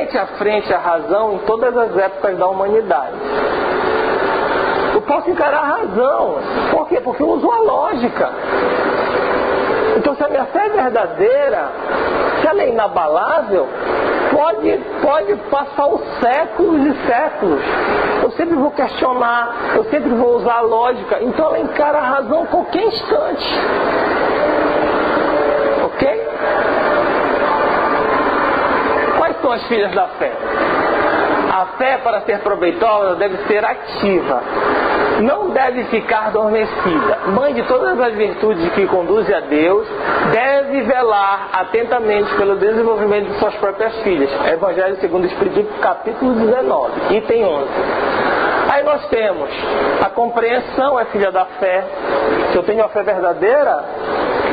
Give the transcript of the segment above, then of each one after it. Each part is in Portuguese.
frente a frente a razão em todas as épocas da humanidade. Eu posso encarar a razão. Por quê? Porque eu uso a lógica. Então, se a minha fé é verdadeira, se ela é inabalável, pode passar os séculos e séculos. Eu sempre vou questionar, eu sempre vou usar a lógica. Então, ela encara a razão a qualquer instante. Ok? Quais são as filhas da fé? A fé, para ser proveitosa, deve ser ativa. Não deve ficar adormecida. Mãe de todas as virtudes que conduzem a Deus, deve velar atentamente pelo desenvolvimento de suas próprias filhas. Evangelho segundo o Espiritismo, capítulo 19, item 11. Aí nós temos a compreensão é filha da fé. Se eu tenho a fé verdadeira,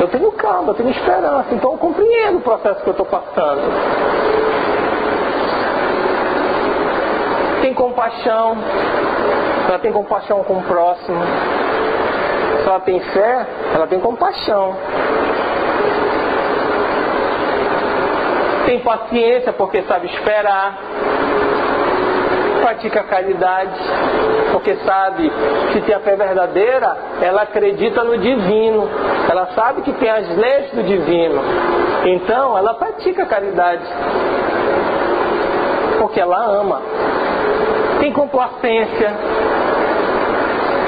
eu tenho calma, eu tenho esperança. Então eu compreendo o processo que eu estou passando. Tem compaixão, ela tem compaixão com o próximo. Se ela tem fé, ela tem compaixão. Tem paciência porque sabe esperar. Pratica a caridade porque sabe que tem a fé verdadeira, ela acredita no divino. Ela sabe que tem as leis do divino. Então ela pratica a caridade porque ela ama. Tem complacência,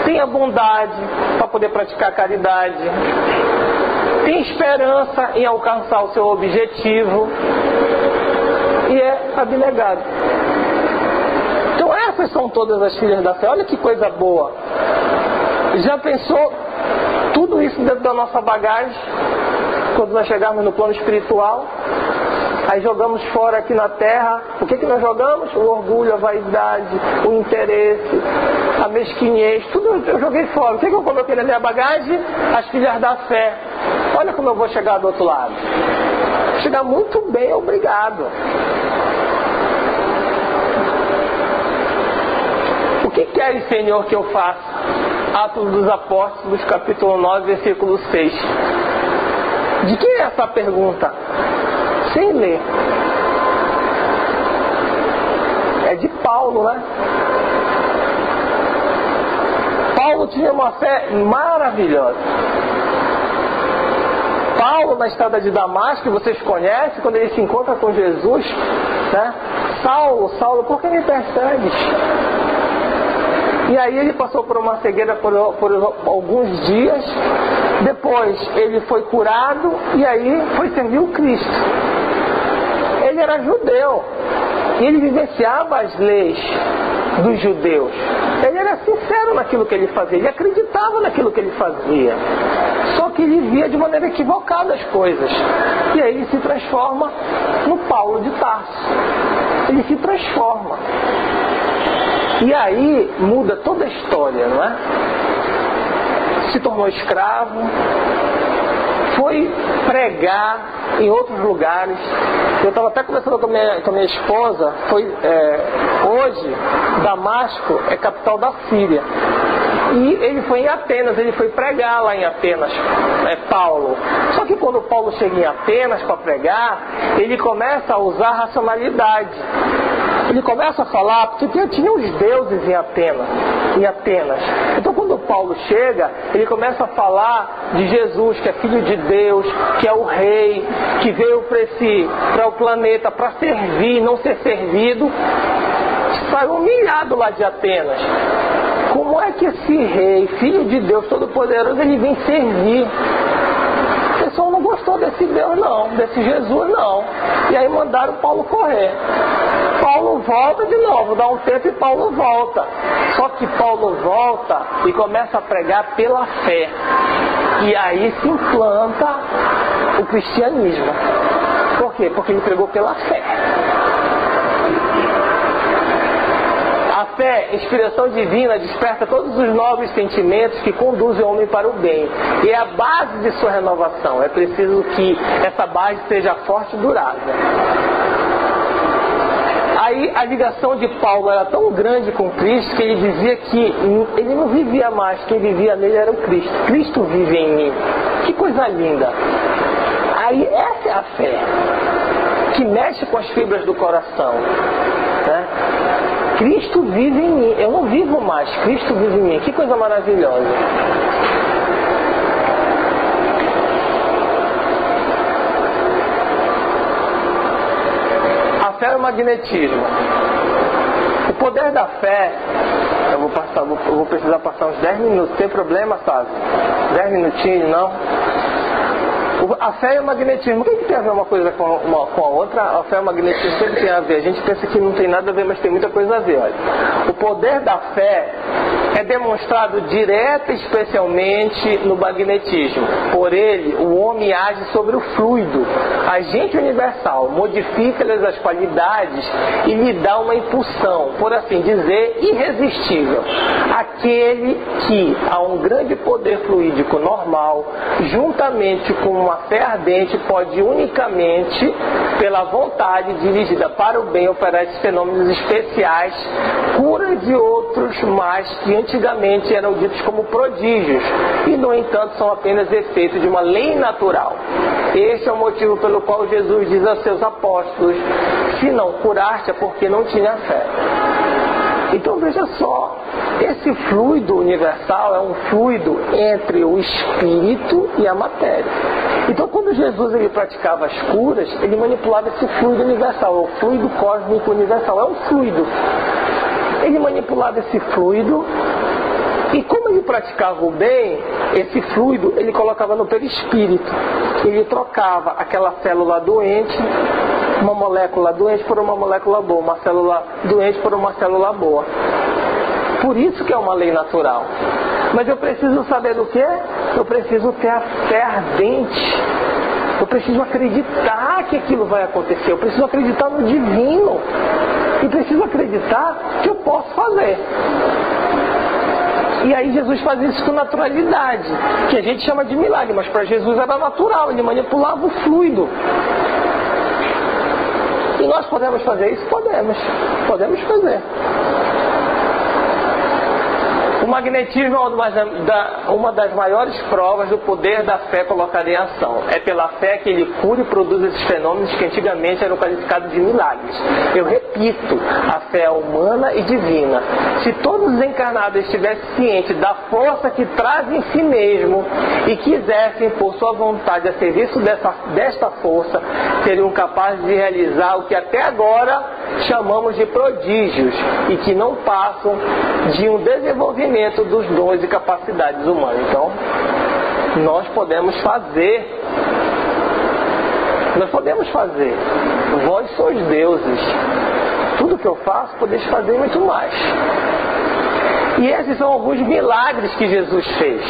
tem a bondade para poder praticar a caridade, tem esperança em alcançar o seu objetivo e é abnegado. Então essas são todas as filhas da fé. Olha que coisa boa. Já pensou tudo isso dentro da nossa bagagem quando nós chegarmos no plano espiritual? Aí jogamos fora aqui na terra. O que nós jogamos? O orgulho, a vaidade, o interesse, a mesquinhez. Tudo eu joguei fora. O que eu coloquei na minha bagagem? As filhas da fé. Olha como eu vou chegar do outro lado. Chegar muito bem, obrigado. O que queres, Senhor, que eu faça? Atos dos Apóstolos, capítulo 9, versículo 6. De quem é essa pergunta? Sem ler. É de Paulo, né? Paulo tinha uma fé maravilhosa. Paulo, na estrada de Damasco, que vocês conhecem, quando ele se encontra com Jesus, né? Saulo, Saulo, por que me persegues? E aí ele passou por uma cegueira por alguns dias. Depois ele foi curado e aí foi servir o Cristo. Ele era judeu e ele vivenciava as leis dos judeus. Ele era sincero naquilo que ele fazia, ele acreditava naquilo que ele fazia. Só que ele via de maneira equivocada as coisas. E aí ele se transforma no Paulo de Tarso. Ele se transforma. E aí muda toda a história, não é? Se tornou escravo, foi pregar em outros lugares. Eu estava até conversando com a minha esposa. Hoje, Damasco é capital da Síria. E ele foi em Atenas, ele foi pregar lá em Atenas, Paulo. Só que quando Paulo chega em Atenas para pregar, ele começa a usar racionalidade. Ele começa a falar, porque tinha os deuses em Atenas. Então quando Paulo chega, ele começa a falar de Jesus, que é filho de Deus, que é o rei, que veio para o planeta para servir, não ser servido. Saiu humilhado lá de Atenas. Como é que esse rei, filho de Deus Todo-Poderoso, ele vem servir? O pessoal não gostou desse Deus não, desse Jesus não. E aí mandaram Paulo correr. Paulo volta de novo, dá um tempo e Paulo volta. Só que Paulo volta e começa a pregar pela fé. E aí se implanta o cristianismo. Por quê? Porque ele pregou pela fé. A fé, inspiração divina, desperta todos os nobres sentimentos que conduzem o homem para o bem. E é a base de sua renovação. É preciso que essa base seja forte e durável. Aí a ligação de Paulo era tão grande com Cristo que ele dizia que ele não vivia mais, quem vivia nele era o Cristo. Cristo vive em mim. Que coisa linda. Aí essa é a fé. que mexe com as fibras do coração, né? Cristo vive em mim, eu não vivo mais, Cristo vive em mim. Que coisa maravilhosa. A fé é o magnetismo. O poder da fé, eu vou precisar passar uns 10 minutos, tem problema, sabe? 10 minutinhos, não? A fé e o magnetismo, o que tem a ver uma coisa com a outra? A fé e o magnetismo sempre tem a ver. A gente pensa que não tem nada a ver, mas tem muita coisa a ver. Olha. O poder da fé é demonstrado direta e especialmente no magnetismo. Por ele, o homem age sobre o fluido, agente universal, modifica-lhes as qualidades e lhe dá uma impulsão, por assim dizer, irresistível. Aquele que, a um grande poder fluídico normal, juntamente com uma fé ardente, pode unicamente, pela vontade dirigida para o bem, operar esses fenômenos especiais, cura de outros mais que antigamente eram ditos como prodígios e, no entanto, são apenas efeitos de uma lei natural. Este é o motivo pelo qual Jesus diz a seus apóstolos: se não curaste é porque não tinha fé. Então veja só, esse fluido universal é um fluido entre o espírito e a matéria. Então quando Jesus ele praticava as curas, ele manipulava esse fluido universal, o fluido cósmico universal, é um fluido. Ele manipulava esse fluido e como ele praticava o bem, esse fluido ele colocava no perispírito. Ele trocava aquela célula doente, uma molécula doente por uma molécula boa, uma célula doente por uma célula boa. Por isso que é uma lei natural. Mas eu preciso saber do quê? Eu preciso ter a fé ardente. Eu preciso acreditar que aquilo vai acontecer. Eu preciso acreditar no divino. E preciso acreditar que eu posso fazer. E aí Jesus fazia isso com naturalidade, que a gente chama de milagre, mas para Jesus era natural, ele manipulava o fluido. E nós podemos fazer isso? Podemos fazer. O magnetismo é uma das maiores provas do poder da fé colocada em ação. É pela fé que ele cura e produz esses fenômenos que antigamente eram qualificados de milagres. Eu repito, a fé é humana e divina. Se todos os encarnados estivessem cientes da força que traz em si mesmo e quisessem por sua vontade a serviço desta força, seriam capazes de realizar o que até agora chamamos de prodígios e que não passam de um desenvolvimento dos dons e capacidades humanas. Então, nós podemos fazer. Vós sois deuses. Tudo que eu faço, podeis fazer muito mais. E esses são alguns milagres que Jesus fez.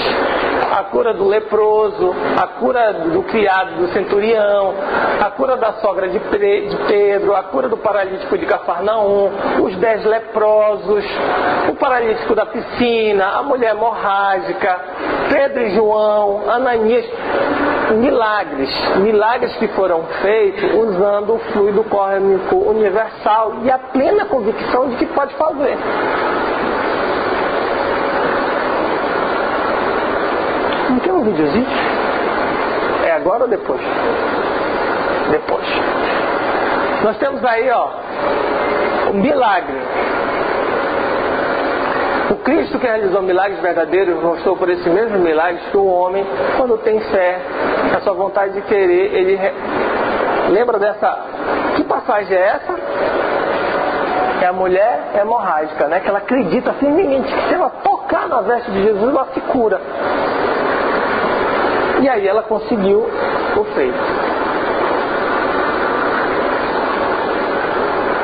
A cura do leproso, a cura do criado do centurião, a cura da sogra de Pedro, a cura do paralítico de Cafarnaum, os 10 leprosos, o paralítico da piscina, a mulher hemorrágica, Pedro e João, Ananias. Milagres que foram feitos usando o fluido cósmico universal e a plena convicção de que pode fazer. Não tem um videozinho? É agora ou depois? Depois. Nós temos aí, um milagre. O Cristo que realizou milagres verdadeiros mostrou por esses mesmos milagres que o homem, quando tem fé, a sua vontade de querer, ele... Lembra dessa... Que passagem é essa? É a mulher hemorrágica, né? Que ela acredita firmemente que se ela tocar na veste de Jesus, ela se cura. E aí ela conseguiu o feito.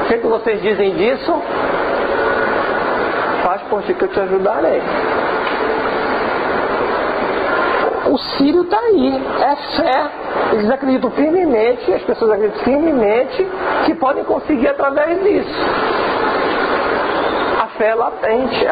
O que vocês dizem disso? Faz por ti que eu te ajudarei. O Sírio está aí, é fé. Eles acreditam firmemente, as pessoas acreditam firmemente que podem conseguir através disso. A fé é latente.